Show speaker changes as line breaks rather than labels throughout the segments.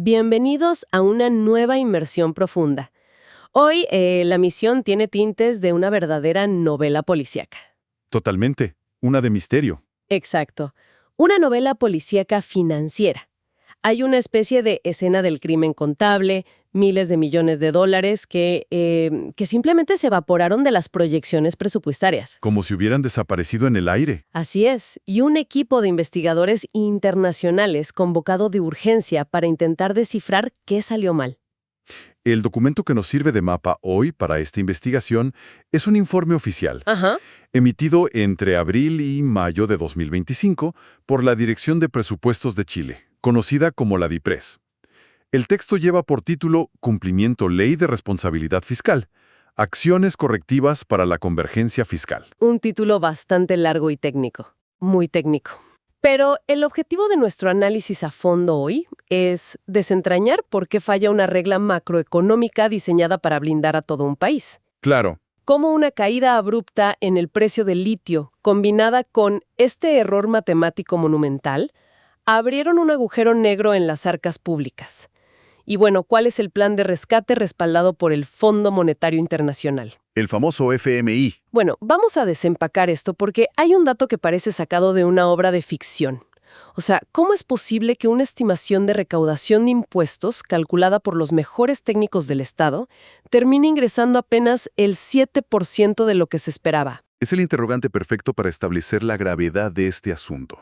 Bienvenidos a una nueva inmersión profunda. Hoy la misión tiene tintes de una verdadera novela policíaca.
Totalmente. Una de misterio.
Exacto. Una novela policíaca financiera. Hay una especie de escena del crimen contable, miles de millones de dólares que simplemente se evaporaron de las proyecciones presupuestarias.
Como si hubieran desaparecido en el aire.
Así es, y un equipo de investigadores internacionales convocado de urgencia para intentar descifrar qué salió mal.
El documento que nos sirve de mapa hoy para esta investigación es un informe oficial,
Ajá.
emitido entre abril y mayo de 2025 por la Dirección de Presupuestos de Chile, conocida como la DIPRES. El texto lleva por título Cumplimiento Ley de Responsabilidad Fiscal, Acciones Correctivas para la Convergencia Fiscal.
Un título bastante largo y técnico, muy técnico. Pero el objetivo de nuestro análisis a fondo hoy es desentrañar por qué falla una regla macroeconómica diseñada para blindar a todo un país.
Claro.
Cómo una caída abrupta en el precio del litio, combinada con este error matemático monumental, abrieron un agujero negro en las arcas públicas. Y bueno, ¿cuál es el plan de rescate respaldado por el Fondo Monetario Internacional?
El famoso FMI.
Bueno, vamos a desempacar esto porque hay un dato que parece sacado de una obra de ficción. O sea, ¿cómo es posible que una estimación de recaudación de impuestos, calculada por los mejores técnicos del Estado, termine ingresando apenas el 7% de lo que se esperaba?
Es el interrogante perfecto para establecer la gravedad de este asunto.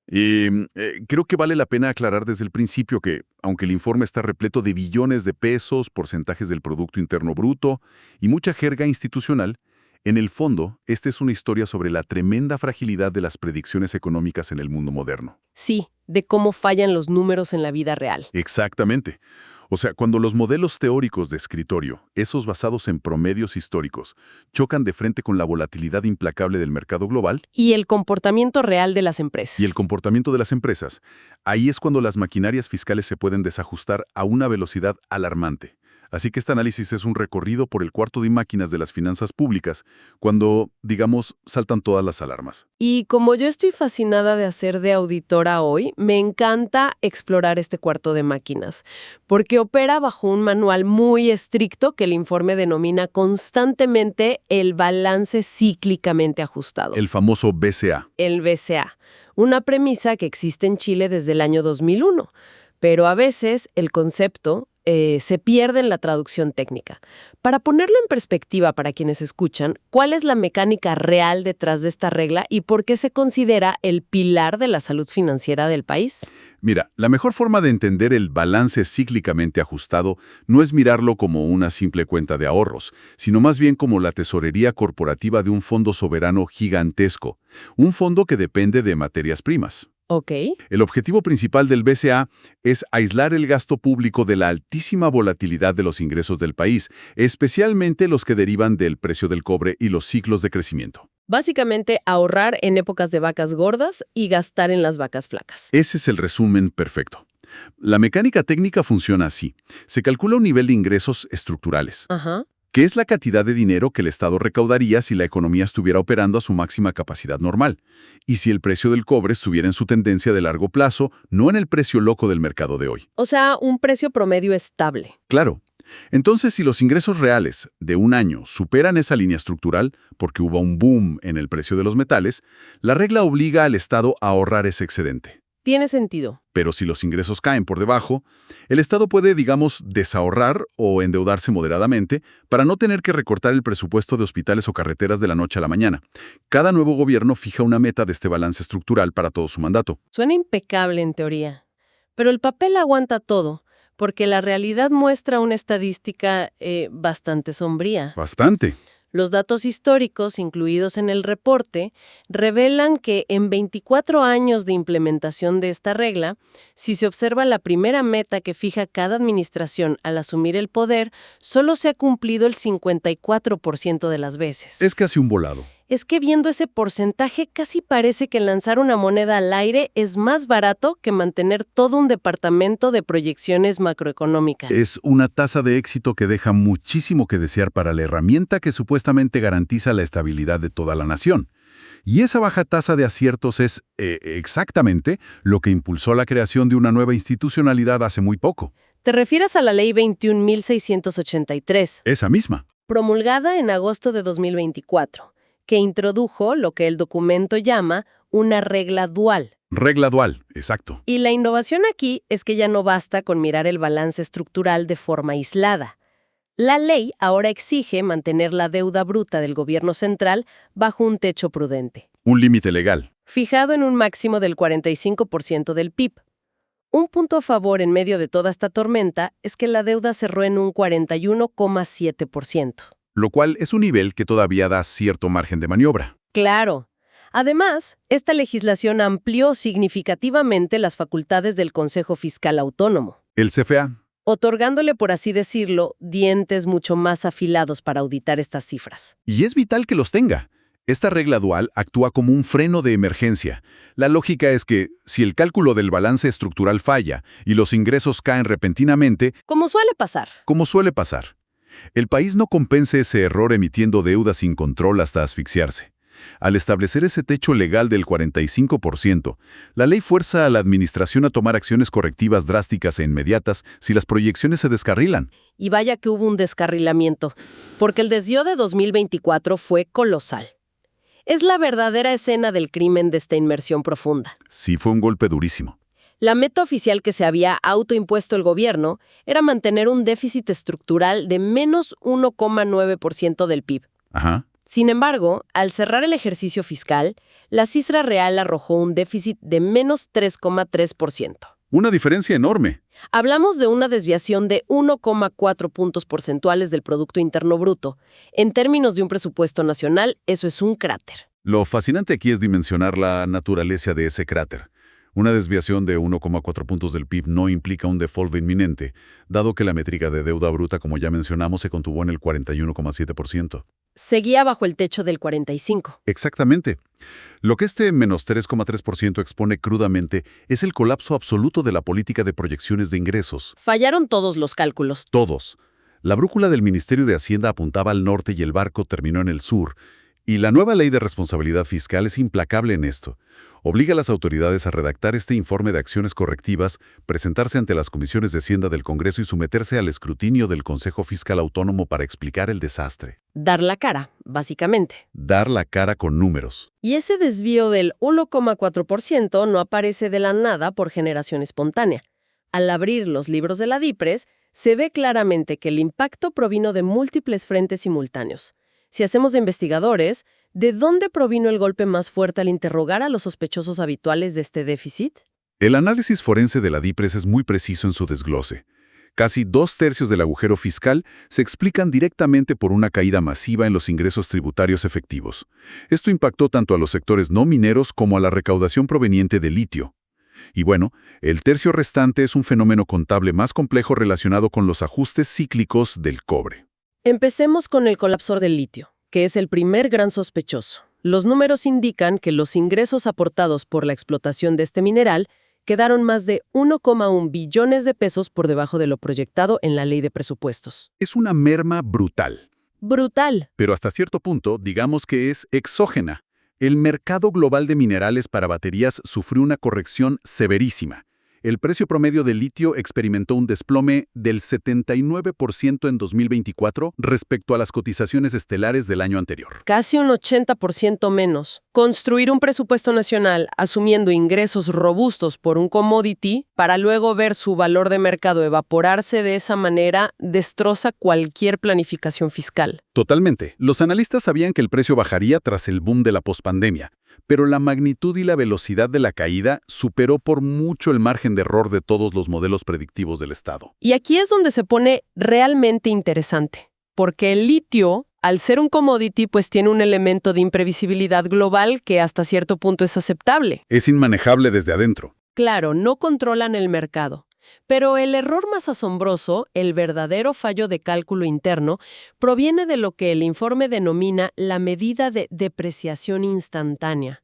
Y creo que vale la pena aclarar desde el principio que, aunque el informe está repleto de billones de pesos, porcentajes del Producto Interno Bruto y mucha jerga institucional, en el fondo, esta es una historia sobre la tremenda fragilidad de las predicciones económicas en el mundo moderno.
Sí, de cómo fallan los números en la vida real.
Exactamente. O sea, cuando los modelos teóricos de escritorio, esos basados en promedios históricos, chocan de frente con la volatilidad implacable del mercado global
Y el comportamiento real de las empresas.
y el comportamiento de las empresas, ahí es cuando las maquinarias fiscales se pueden desajustar a una velocidad alarmante. Así que este análisis es un recorrido por el cuarto de máquinas de las finanzas públicas, cuando, digamos, saltan todas las alarmas.
Y como yo estoy fascinada de hacer de auditora hoy, me encanta explorar este cuarto de máquinas, porque opera bajo un manual muy estricto que el informe denomina constantemente el balance cíclicamente ajustado.
El famoso BCA.
El BCA, una premisa que existe en Chile desde el año 2001, pero a veces el concepto se pierde en la traducción técnica. Para ponerlo en perspectiva para quienes escuchan, ¿cuál es la mecánica real detrás de esta regla y por qué se considera el pilar de la salud financiera del país?
Mira, la mejor forma de entender el balance cíclicamente ajustado no es mirarlo como una simple cuenta de ahorros, sino más bien como la tesorería corporativa de un fondo soberano gigantesco, un fondo que depende de materias primas.
Ok.
El objetivo principal del BCA es aislar el gasto público de la altísima volatilidad de los ingresos del país, especialmente los que derivan del precio del cobre y los ciclos de crecimiento.
Básicamente ahorrar en épocas de vacas gordas y gastar en las vacas flacas.
Ese es el resumen perfecto. La mecánica técnica funciona así. Se calcula un nivel de ingresos estructurales,
Ajá.
que es la cantidad de dinero que el Estado recaudaría si la economía estuviera operando a su máxima capacidad normal, y si el precio del cobre estuviera en su tendencia de largo plazo, no en el precio loco del mercado de hoy.
O sea, un precio promedio estable.
Claro. Entonces, si los ingresos reales de un año superan esa línea estructural, porque hubo un boom en el precio de los metales, la regla obliga al Estado a ahorrar ese excedente.
Tiene sentido.
Pero si los ingresos caen por debajo, el Estado puede, digamos, desahorrar o endeudarse moderadamente para no tener que recortar el presupuesto de hospitales o carreteras de la noche a la mañana. Cada nuevo gobierno fija una meta de este balance estructural para todo su mandato.
Suena impecable en teoría. Pero el papel aguanta todo, porque la realidad muestra una estadística bastante sombría.
Bastante.
Los datos históricos incluidos en el reporte revelan que en 24 años de implementación de esta regla, si se observa la primera meta que fija cada administración al asumir el poder, solo se ha cumplido el 54% de las veces.
Es casi un volado.
Es que viendo ese porcentaje casi parece que lanzar una moneda al aire es más barato que mantener todo un departamento de proyecciones macroeconómicas.
Es una tasa de éxito que deja muchísimo que desear para la herramienta que supuestamente garantiza la estabilidad de toda la nación. Y esa baja tasa de aciertos es exactamente lo que impulsó la creación de una nueva institucionalidad hace muy poco.
¿Te refieres a la Ley 21.683,
Esa misma.
promulgada en agosto de 2024, que introdujo lo que el documento llama una regla dual?
Regla dual, exacto.
Y la innovación aquí es que ya no basta con mirar el balance estructural de forma aislada. La ley ahora exige mantener la deuda bruta del gobierno central bajo un techo prudente,
Un límite legal.
fijado en un máximo del 45% del PIB. Un punto a favor en medio de toda esta tormenta es que la deuda cerró en un 41,7%.
Lo cual es un nivel que todavía da cierto margen de maniobra.
Claro. Además, esta legislación amplió significativamente las facultades del Consejo Fiscal Autónomo,
El CFA.
otorgándole, por así decirlo, dientes mucho más afilados para auditar estas cifras.
Y es vital que los tenga. Esta regla dual actúa como un freno de emergencia. La lógica es que, si el cálculo del balance estructural falla y los ingresos caen repentinamente,
Como suele pasar.
como suele pasar, el país no compense ese error emitiendo deuda sin control hasta asfixiarse. Al establecer ese techo legal del 45%, la ley fuerza a la administración a tomar acciones correctivas drásticas e inmediatas si las proyecciones se descarrilan.
Y vaya que hubo un descarrilamiento, porque el desvío de 2024 fue colosal. Es la verdadera escena del crimen de esta inmersión profunda.
Sí, fue un golpe durísimo.
La meta oficial que se había autoimpuesto el gobierno era mantener un déficit estructural de menos 1,9% del PIB.
Ajá.
Sin embargo, al cerrar el ejercicio fiscal, la cifra real arrojó un déficit de menos 3,3%.
Una diferencia enorme.
Hablamos de una desviación de 1,4 puntos porcentuales del Producto Interno Bruto. En términos de un presupuesto nacional, eso es un cráter.
Lo fascinante aquí es dimensionar la naturaleza de ese cráter. Una desviación de 1,4 puntos del PIB no implica un default inminente, dado que la métrica de deuda bruta, como ya mencionamos, se contuvo en el 41,7%.
Seguía bajo el techo del 45%.
Exactamente. Lo que este menos 3,3% expone crudamente es el colapso absoluto de la política de proyecciones de ingresos.
Fallaron todos los cálculos.
Todos. La brújula del Ministerio de Hacienda apuntaba al norte y el barco terminó en el sur. Y la nueva ley de responsabilidad fiscal es implacable en esto. Obliga a las autoridades a redactar este informe de acciones correctivas, presentarse ante las comisiones de Hacienda del Congreso y someterse al escrutinio del Consejo Fiscal Autónomo para explicar el desastre.
Dar la cara, básicamente.
Dar la cara con números.
Y ese desvío del 1,4% no aparece de la nada por generación espontánea. Al abrir los libros de la DIPRES, se ve claramente que el impacto provino de múltiples frentes simultáneos. Si hacemos de investigadores, ¿de dónde provino el golpe más fuerte al interrogar a los sospechosos habituales de este déficit?
El análisis forense de la DIPRES es muy preciso en su desglose. Casi 2/3 del agujero fiscal se explican directamente por una caída masiva en los ingresos tributarios efectivos. Esto impactó tanto a los sectores no mineros como a la recaudación proveniente de litio. Y bueno, el tercio restante es un fenómeno contable más complejo relacionado con los ajustes cíclicos del cobre.
Empecemos con el colapsor del litio, que es el primer gran sospechoso. Los números indican que los ingresos aportados por la explotación de este mineral quedaron más de 1,1 billones de pesos por debajo de lo proyectado en la ley de presupuestos.
Es una merma brutal.
¡Brutal!
Pero hasta cierto punto, digamos que es exógena. El mercado global de minerales para baterías sufrió una corrección severísima. El precio promedio del litio experimentó un desplome del 79% en 2024 respecto a las cotizaciones estelares del año anterior.
Casi un 80% menos. Construir un presupuesto nacional asumiendo ingresos robustos por un commodity para luego ver su valor de mercado evaporarse de esa manera destroza cualquier planificación fiscal.
Totalmente. Los analistas sabían que el precio bajaría tras el boom de la pospandemia, pero la magnitud y la velocidad de la caída superó por mucho el margen de error de todos los modelos predictivos del Estado.
Y aquí es donde se pone realmente interesante, porque el litio, al ser un commodity, pues tiene un elemento de imprevisibilidad global que hasta cierto punto es aceptable.
Es inmanejable desde adentro.
Claro, no controlan el mercado. Pero el error más asombroso, el verdadero fallo de cálculo interno, proviene de lo que el informe denomina la medida de depreciación instantánea.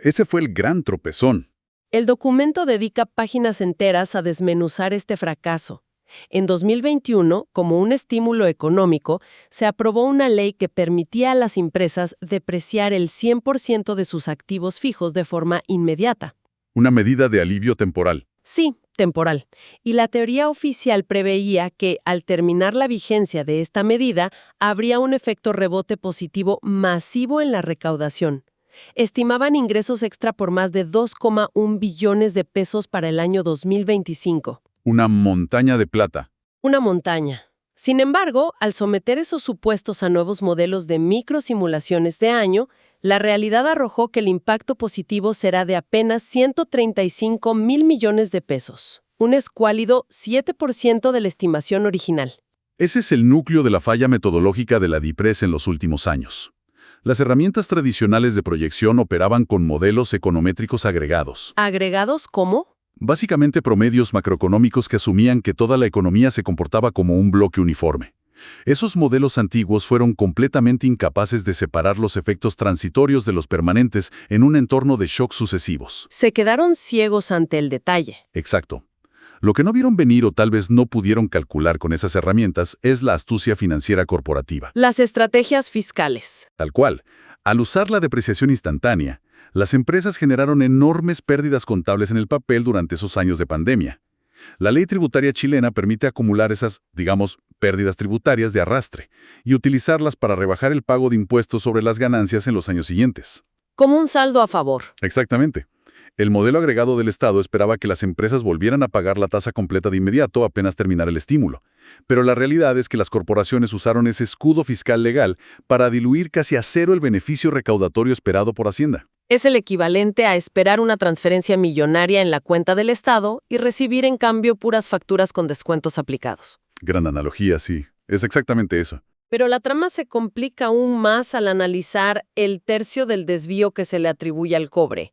Ese fue el gran tropezón.
El documento dedica páginas enteras a desmenuzar este fracaso. En 2021, como un estímulo económico, se aprobó una ley que permitía a las empresas depreciar el 100% de sus activos fijos de forma inmediata.
Una medida de alivio temporal.
Sí, temporal. Y la teoría oficial preveía que, al terminar la vigencia de esta medida, habría un efecto rebote positivo masivo en la recaudación. Estimaban ingresos extra por más de 2,1 billones de pesos para el año 2025.
Una montaña de plata.
Una montaña. Sin embargo, al someter esos supuestos a nuevos modelos de microsimulaciones de año, la realidad arrojó que el impacto positivo será de apenas 135 mil millones de pesos, un escuálido 7% de la estimación original.
Ese es el núcleo de la falla metodológica de la DIPRES en los últimos años. Las herramientas tradicionales de proyección operaban con modelos econométricos agregados.
¿Agregados cómo?
Básicamente promedios macroeconómicos que asumían que toda la economía se comportaba como un bloque uniforme. Esos modelos antiguos fueron completamente incapaces de separar los efectos transitorios de los permanentes en un entorno de shocks sucesivos.
Se quedaron ciegos ante el detalle.
Exacto. Lo que no vieron venir o tal vez no pudieron calcular con esas herramientas es la astucia financiera corporativa.
Las estrategias fiscales.
Tal cual. Al usar la depreciación instantánea, las empresas generaron enormes pérdidas contables en el papel durante esos años de pandemia. La ley tributaria chilena permite acumular esas, digamos, pérdidas tributarias de arrastre y utilizarlas para rebajar el pago de impuestos sobre las ganancias en los años siguientes.
Como un saldo a favor.
Exactamente. El modelo agregado del Estado esperaba que las empresas volvieran a pagar la tasa completa de inmediato apenas terminara el estímulo. Pero la realidad es que las corporaciones usaron ese escudo fiscal legal para diluir casi a cero el beneficio recaudatorio esperado por Hacienda.
Es el equivalente a esperar una transferencia millonaria en la cuenta del Estado y recibir en cambio puras facturas con descuentos aplicados.
Gran analogía, sí. Es exactamente eso.
Pero la trama se complica aún más al analizar el tercio del desvío que se le atribuye al cobre.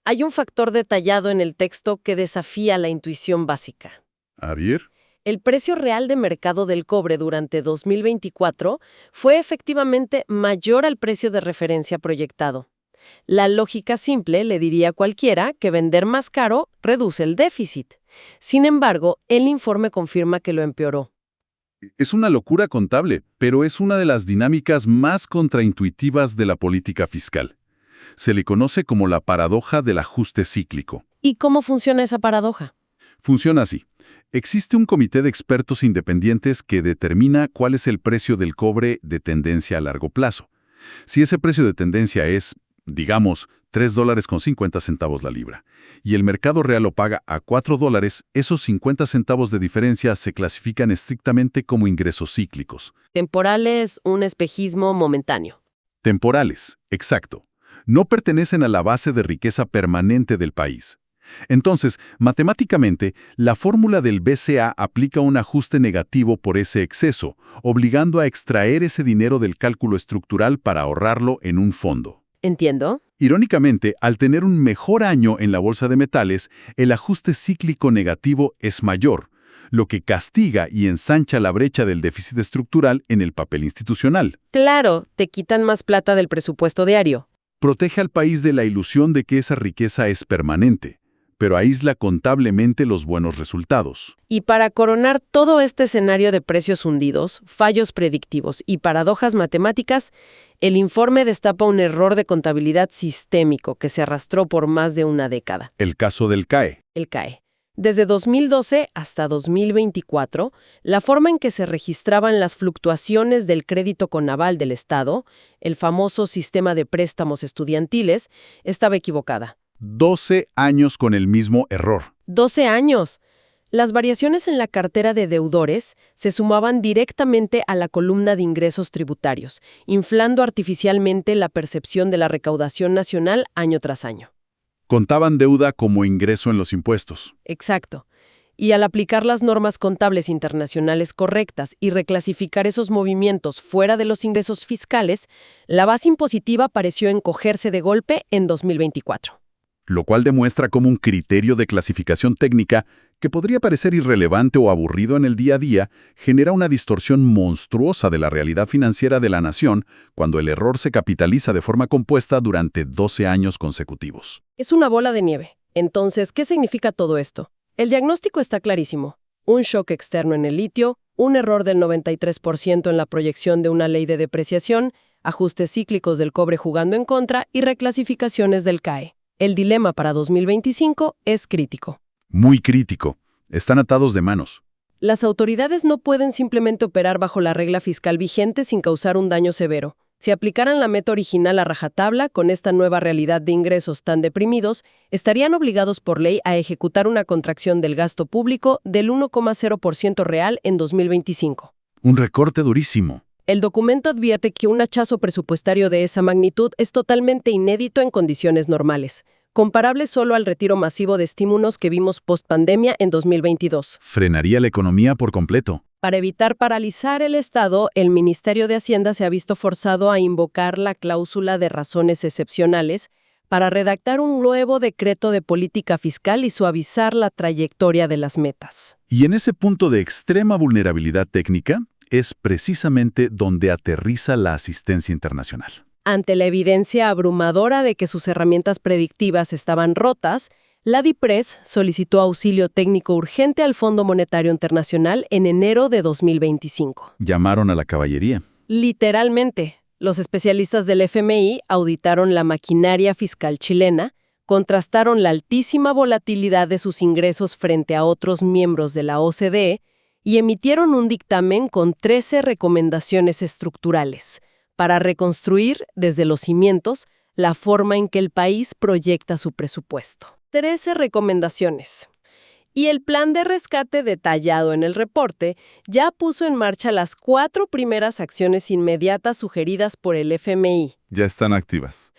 Hay un factor detallado en el texto que desafía la intuición básica.
¿A ver?
El precio real de mercado del cobre durante 2024 fue efectivamente mayor al precio de referencia proyectado. La lógica simple le diría a cualquiera que vender más caro reduce el déficit. Sin embargo, el informe confirma que lo empeoró.
Es una locura contable, pero es una de las dinámicas más contraintuitivas de la política fiscal. Se le conoce como la paradoja del ajuste cíclico.
¿Y cómo funciona esa paradoja?
Funciona así. Existe un comité de expertos independientes que determina cuál es el precio del cobre de tendencia a largo plazo. Si ese precio de tendencia es, digamos, $3.50 la libra, y el mercado real lo paga a $4, esos 50 centavos de diferencia se clasifican estrictamente como ingresos cíclicos.
Temporales, un espejismo momentáneo.
Temporales, exacto. No pertenecen a la base de riqueza permanente del país. Entonces, matemáticamente, la fórmula del BCA aplica un ajuste negativo por ese exceso, obligando a extraer ese dinero del cálculo estructural para ahorrarlo en un fondo.
¿Entiendo?
Irónicamente, al tener un mejor año en la bolsa de metales, el ajuste cíclico negativo es mayor, lo que castiga y ensancha la brecha del déficit estructural en el papel institucional.
Claro, te quitan más plata del presupuesto diario.
Protege al país de la ilusión de que esa riqueza es permanente, pero aísla contablemente los buenos resultados.
Y para coronar todo este escenario de precios hundidos, fallos predictivos y paradojas matemáticas, el informe destapa un error de contabilidad sistémico que se arrastró por más de una década.
El caso del CAE.
El CAE. Desde 2012 hasta 2024, la forma en que se registraban las fluctuaciones del crédito conaval del Estado, el famoso sistema de préstamos estudiantiles, estaba equivocada.
12 años con el mismo error.
12 años. Las variaciones en la cartera de deudores se sumaban directamente a la columna de ingresos tributarios, inflando artificialmente la percepción de la recaudación nacional año tras año.
Contaban deuda como ingreso en los impuestos.
Exacto. Y al aplicar las normas contables internacionales correctas y reclasificar esos movimientos fuera de los ingresos fiscales, la base impositiva pareció encogerse de golpe en 2024.
Lo cual demuestra cómo un criterio de clasificación técnica, que podría parecer irrelevante o aburrido en el día a día, genera una distorsión monstruosa de la realidad financiera de la nación cuando el error se capitaliza de forma compuesta durante 12 años consecutivos.
Es una bola de nieve. Entonces, ¿qué significa todo esto? El diagnóstico está clarísimo. un shock externo en el litio, un error del 93% en la proyección de una ley de depreciación, ajustes cíclicos del cobre jugando en contra y reclasificaciones del CAE. El dilema para 2025 es crítico.
Muy crítico. Están atados de manos.
Las autoridades no pueden simplemente operar bajo la regla fiscal vigente sin causar un daño severo. Si aplicaran la meta original a rajatabla, con esta nueva realidad de ingresos tan deprimidos, estarían obligados por ley a ejecutar una contracción del gasto público del 1,0% real en 2025.
Un recorte durísimo.
El documento advierte que un hachazo presupuestario de esa magnitud es totalmente inédito en condiciones normales, comparable solo al retiro masivo de estímulos que vimos post-pandemia en 2022.
Frenaría la economía por completo.
Para evitar paralizar el Estado, el Ministerio de Hacienda se ha visto forzado a invocar la cláusula de razones excepcionales para redactar un nuevo decreto de política fiscal y suavizar la trayectoria de las metas.
Y en ese punto de extrema vulnerabilidad técnica es precisamente donde aterriza la asistencia internacional.
Ante la evidencia abrumadora de que sus herramientas predictivas estaban rotas, la DIPRES solicitó auxilio técnico urgente al Fondo Monetario Internacional en enero de 2025.
Llamaron a la caballería.
Literalmente, los especialistas del FMI auditaron la maquinaria fiscal chilena, contrastaron la altísima volatilidad de sus ingresos frente a otros miembros de la OCDE y emitieron un dictamen con 13 recomendaciones estructurales para reconstruir desde los cimientos la forma en que el país proyecta su presupuesto. 13 recomendaciones. Y el plan de rescate detallado en el reporte ya puso en marcha las 4 primeras acciones inmediatas sugeridas por el FMI.
Ya están activas.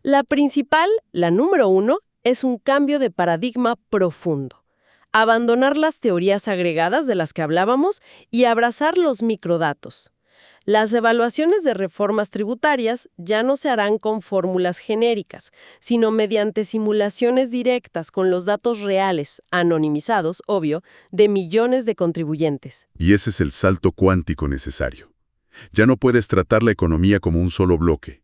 La principal, la número 1, es un cambio de paradigma profundo. Abandonar las teorías agregadas de las que hablábamos y abrazar los microdatos. Las evaluaciones de reformas tributarias ya no se harán con fórmulas genéricas, sino mediante simulaciones directas con los datos reales, anonimizados, obvio, de millones de contribuyentes.
Y ese es el salto cuántico necesario. Ya no puedes tratar la economía como un solo bloque.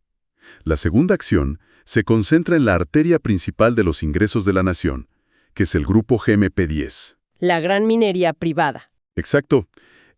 La segunda acción se concentra en la arteria principal de los ingresos de la nación, que es el grupo GMP10.
La gran minería privada.
Exacto.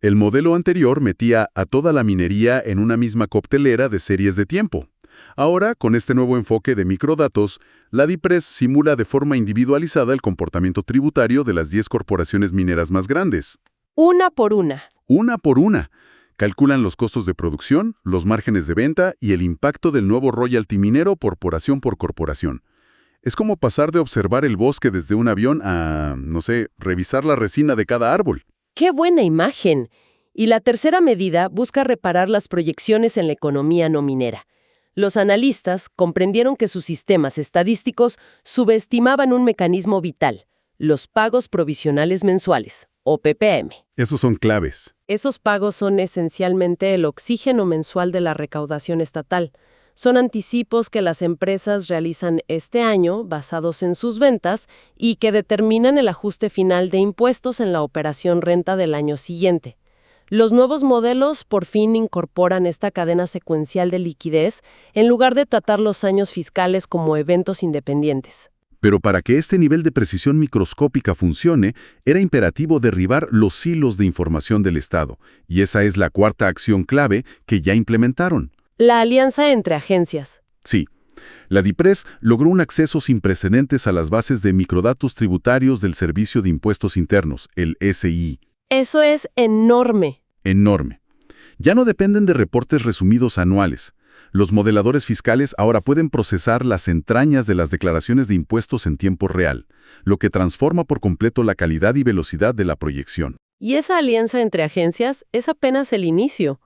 El modelo anterior metía a toda la minería en una misma coctelera de series de tiempo. Ahora, con este nuevo enfoque de microdatos, la DIPRES simula de forma individualizada el comportamiento tributario de las 10 corporaciones mineras más grandes.
Una por una.
Una por una. Calculan los costos de producción, los márgenes de venta y el impacto del nuevo royalty minero corporación por corporación. Es como pasar de observar el bosque desde un avión a, revisar la resina de cada árbol.
¡Qué buena imagen! Y la tercera medida busca reparar las proyecciones en la economía no minera. Los analistas comprendieron que sus sistemas estadísticos subestimaban un mecanismo vital, los pagos provisionales mensuales, o PPM.
Esos son claves.
Esos pagos son esencialmente el oxígeno mensual de la recaudación estatal. Son anticipos que las empresas realizan este año basados en sus ventas y que determinan el ajuste final de impuestos en la operación renta del año siguiente. Los nuevos modelos por fin incorporan esta cadena secuencial de liquidez en lugar de tratar los años fiscales como eventos independientes.
Pero para que este nivel de precisión microscópica funcione, era imperativo derribar los hilos de información del Estado, y esa es la cuarta acción clave que ya implementaron.
La alianza entre agencias.
Sí. La DIPRES logró un acceso sin precedentes a las bases de microdatos tributarios del Servicio de Impuestos Internos, el SI.
Eso es enorme.
Enorme. Ya no dependen de reportes resumidos anuales. Los modeladores fiscales ahora pueden procesar las entrañas de las declaraciones de impuestos en tiempo real, lo que transforma por completo la calidad y velocidad de la proyección.
Y esa alianza entre agencias es apenas el inicio.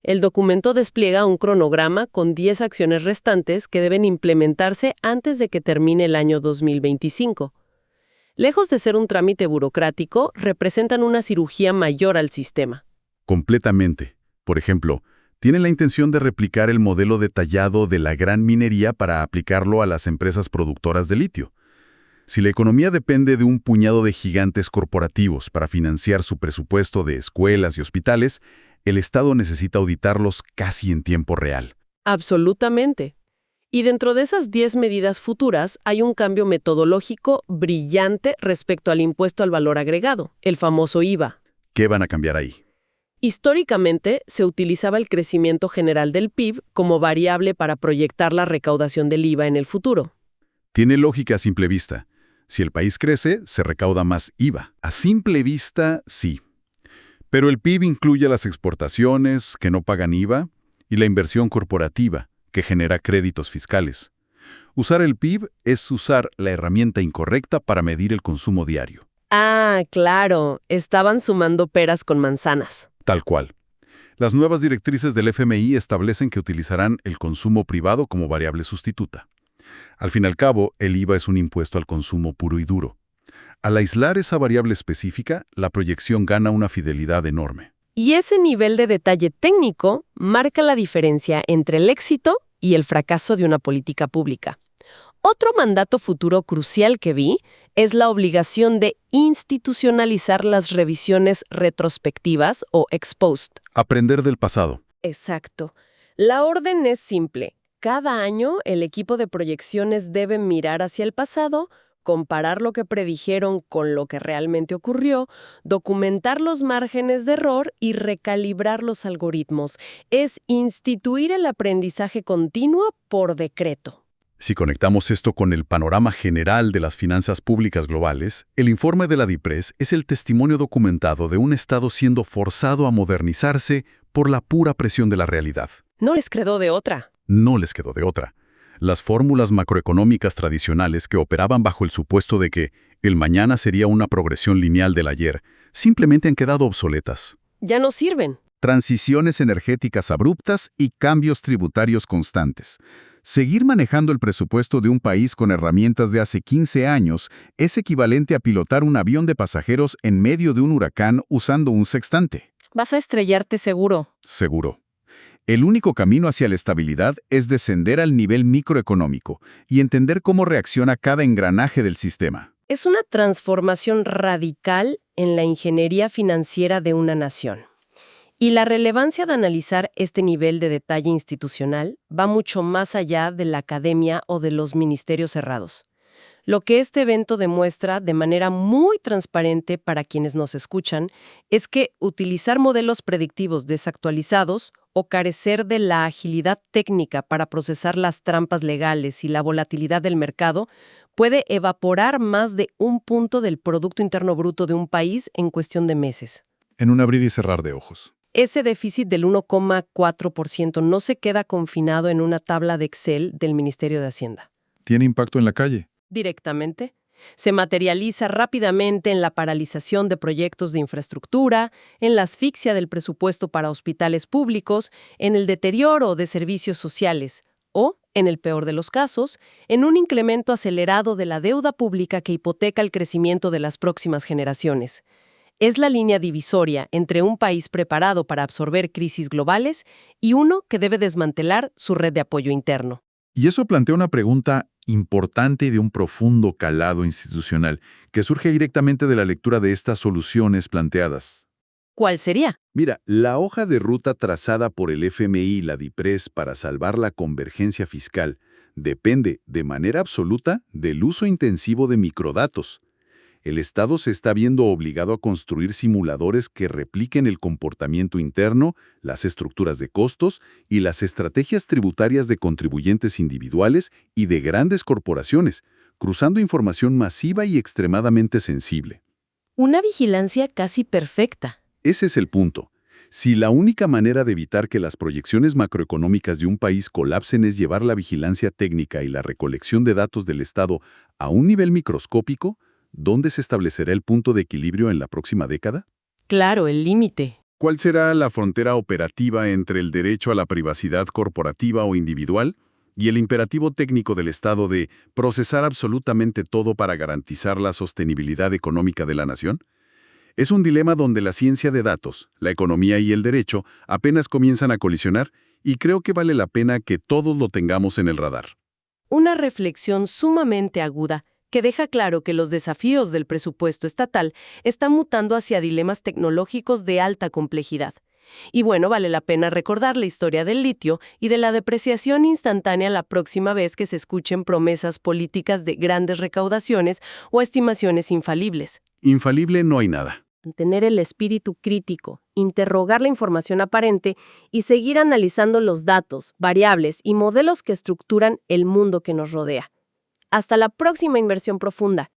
El documento despliega un cronograma con 10 acciones restantes que deben implementarse antes de que termine el año 2025. Lejos de ser un trámite burocrático, representan una cirugía mayor al sistema.
Completamente. Por ejemplo, tienen la intención de replicar el modelo detallado de la gran minería para aplicarlo a las empresas productoras de litio. Si la economía depende de un puñado de gigantes corporativos para financiar su presupuesto de escuelas y hospitales, el Estado necesita auditarlos casi en tiempo real.
Absolutamente. Y dentro de esas 10 medidas futuras hay un cambio metodológico brillante respecto al impuesto al valor agregado, el famoso IVA.
¿Qué van a cambiar ahí?
Históricamente, se utilizaba el crecimiento general del PIB como variable para proyectar la recaudación del IVA en el futuro.
Tiene lógica a simple vista. Si el país crece, se recauda más IVA. A simple vista, sí. Pero el PIB incluye las exportaciones, que no pagan IVA, y la inversión corporativa, que genera créditos fiscales. Usar el PIB es usar la herramienta incorrecta para medir el consumo diario.
Ah, claro, estaban sumando peras con manzanas.
Tal cual. Las nuevas directrices del FMI establecen que utilizarán el consumo privado como variable sustituta. Al fin y al cabo, el IVA es un impuesto al consumo puro y duro. Al aislar esa variable específica, la proyección gana una fidelidad enorme.
Y ese nivel de detalle técnico marca la diferencia entre el éxito y el fracaso de una política pública. Otro mandato futuro crucial que vi es la obligación de institucionalizar las revisiones retrospectivas o ex post.
Aprender del pasado.
Exacto. La orden es simple. Cada año el equipo de proyecciones debe mirar hacia el pasado, comparar lo que predijeron con lo que realmente ocurrió, documentar los márgenes de error y recalibrar los algoritmos. Es instituir el aprendizaje continuo por decreto.
Si conectamos esto con el panorama general de las finanzas públicas globales, el informe de la DIPRES es el testimonio documentado de un Estado siendo forzado a modernizarse por la pura presión de la realidad.
No les quedó de otra.
No les quedó de otra. Las fórmulas macroeconómicas tradicionales que operaban bajo el supuesto de que el mañana sería una progresión lineal del ayer, simplemente han quedado obsoletas.
Ya no sirven.
Transiciones energéticas abruptas y cambios tributarios constantes. Seguir manejando el presupuesto de un país con herramientas de hace 15 años es equivalente a pilotar un avión de pasajeros en medio de un huracán usando un sextante.
Vas a estrellarte seguro.
Seguro. El único camino hacia la estabilidad es descender al nivel microeconómico y entender cómo reacciona cada engranaje del sistema.
Es una transformación radical en la ingeniería financiera de una nación. Y la relevancia de analizar este nivel de detalle institucional va mucho más allá de la academia o de los ministerios cerrados. Lo que este evento demuestra de manera muy transparente para quienes nos escuchan es que utilizar modelos predictivos desactualizados o carecer de la agilidad técnica para procesar las trampas legales y la volatilidad del mercado puede evaporar más de un punto del Producto Interno Bruto de un país en cuestión de meses.
En un abrir y cerrar de ojos.
Ese déficit del 1,4% no se queda confinado en una tabla de Excel del Ministerio de Hacienda.
¿Tiene impacto en la calle?
Directamente. Se materializa rápidamente en la paralización de proyectos de infraestructura, en la asfixia del presupuesto para hospitales públicos, en el deterioro de servicios sociales o, en el peor de los casos, en un incremento acelerado de la deuda pública que hipoteca el crecimiento de las próximas generaciones. Es la línea divisoria entre un país preparado para absorber crisis globales y uno que debe desmantelar su red de apoyo interno.
Y eso plantea una pregunta importante y de un profundo calado institucional, que surge directamente de la lectura de estas soluciones planteadas.
¿Cuál sería?
Mira, la hoja de ruta trazada por el FMI y la DIPRES para salvar la convergencia fiscal depende, de manera absoluta, del uso intensivo de microdatos. El Estado se está viendo obligado a construir simuladores que repliquen el comportamiento interno, las estructuras de costos y las estrategias tributarias de contribuyentes individuales y de grandes corporaciones, cruzando información masiva y extremadamente sensible.
Una vigilancia casi perfecta.
Ese es el punto. Si la única manera de evitar que las proyecciones macroeconómicas de un país colapsen es llevar la vigilancia técnica y la recolección de datos del Estado a un nivel microscópico, ¿dónde se establecerá el punto de equilibrio en la próxima década?
Claro, el límite.
¿Cuál será la frontera operativa entre el derecho a la privacidad corporativa o individual y el imperativo técnico del Estado de procesar absolutamente todo para garantizar la sostenibilidad económica de la nación? Es un dilema donde la ciencia de datos, la economía y el derecho apenas comienzan a colisionar y creo que vale la pena que todos lo tengamos en el radar.
Una reflexión sumamente aguda que deja claro que los desafíos del presupuesto estatal están mutando hacia dilemas tecnológicos de alta complejidad. Y bueno, vale la pena recordar la historia del litio y de la depreciación instantánea la próxima vez que se escuchen promesas políticas de grandes recaudaciones o estimaciones infalibles.
Infalible no hay nada.
Mantener el espíritu crítico, interrogar la información aparente y seguir analizando los datos, variables y modelos que estructuran el mundo que nos rodea. Hasta la próxima inversión profunda.